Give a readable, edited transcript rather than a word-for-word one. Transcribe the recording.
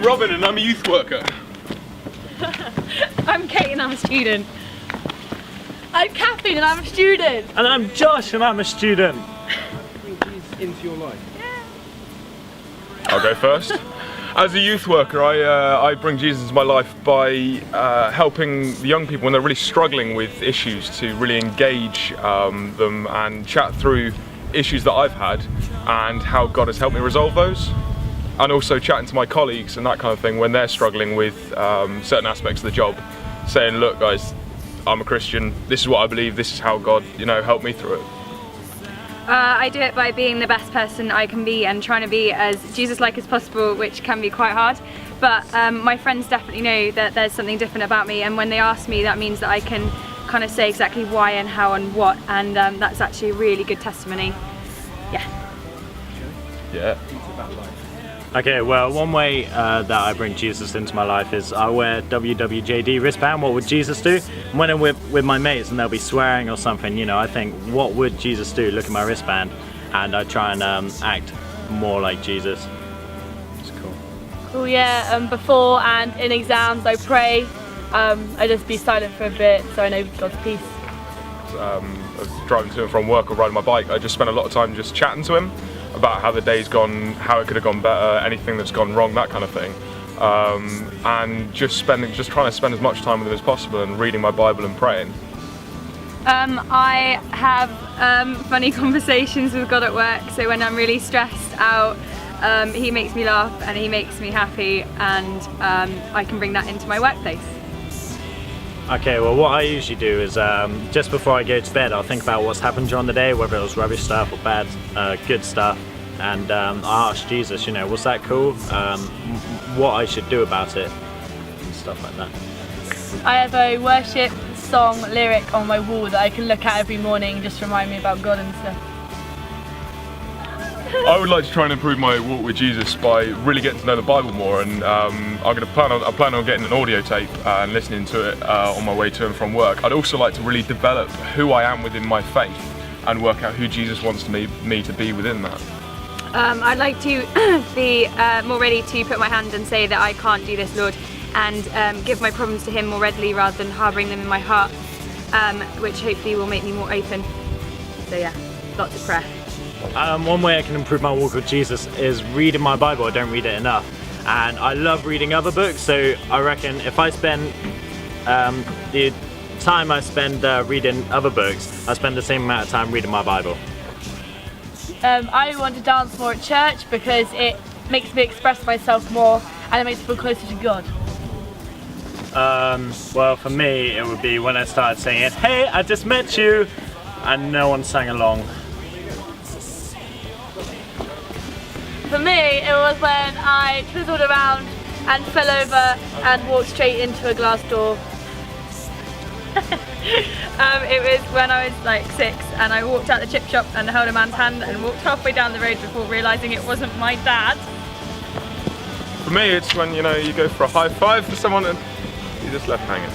Robin and I'm a youth worker. I'm Kate and I'm a student. I'm Kathleen and I'm a student. And I'm Josh and I'm a student. Bring Jesus into your life. I'll go first. As a youth worker, I bring Jesus into my life by helping the young people when they're really struggling with issues to really engage them and chat through issues that I've had and how God has helped me resolve those. And also chatting to my colleagues and that kind of thing when they're struggling with certain aspects of the job, saying, look guys, I'm a Christian, this is what I believe, this is how God, helped me through it. I do it by being the best person I can be and trying to be as Jesus-like as possible, which can be quite hard. But my friends definitely know that there's something different about me, and when they ask me, that means that I can kind of say exactly why and how and what, and that's actually a really good testimony. Yeah. Okay, well, one way that I bring Jesus into my life is I wear WWJD wristband. What would Jesus do? And when I'm with my mates and they'll be swearing or something, I think, what would Jesus do? Look at my wristband, and I try and act more like Jesus. It's cool. Cool, yeah. Before and in exams, I pray. I just be silent for a bit so I know God's peace. Driving to and from work or riding my bike, I just spend a lot of time just chatting to him about how the day's gone, how it could have gone better, anything that's gone wrong, that kind of thing. And just trying to spend as much time with him as possible and reading my Bible and praying. I have funny conversations with God at work, so when I'm really stressed out, he makes me laugh and he makes me happy, and I can bring that into my workplace. Okay, well, what I usually do is just before I go to bed, I'll think about what's happened during the day, whether it was rubbish stuff or bad, good stuff, and I ask Jesus, was that cool? What I should do about it, and stuff like that. I have a worship song lyric on my wall that I can look at every morning, just to remind me about God and stuff. I would like to try and improve my walk with Jesus by really getting to know the Bible more, and I plan on getting an audio tape and listening to it on my way to and from work. I'd also like to really develop who I am within my faith and work out who Jesus wants me to be within that. I'd like to be more ready to put my hand and say that I can't do this, Lord, and give my problems to him more readily rather than harbouring them in my heart, which hopefully will make me more open. So yeah, lots of prayer. One way I can improve my walk with Jesus is reading my Bible. I don't read it enough, and I love reading other books, so I reckon if I spend the time I spend reading other books, I spend the same amount of time reading my Bible. I want to dance more at church because it makes me express myself more and it makes me feel closer to God. Well, for me, it would be when I started singing, "Hey, I just met you," and no one sang along. For me, it was when I twizzled around and fell over and walked straight into a glass door. It was when I was like 6 and I walked out the chip shop and held a man's hand and walked halfway down the road before realising it wasn't my dad. For me, it's when you go for a high five for someone and you're just left hanging.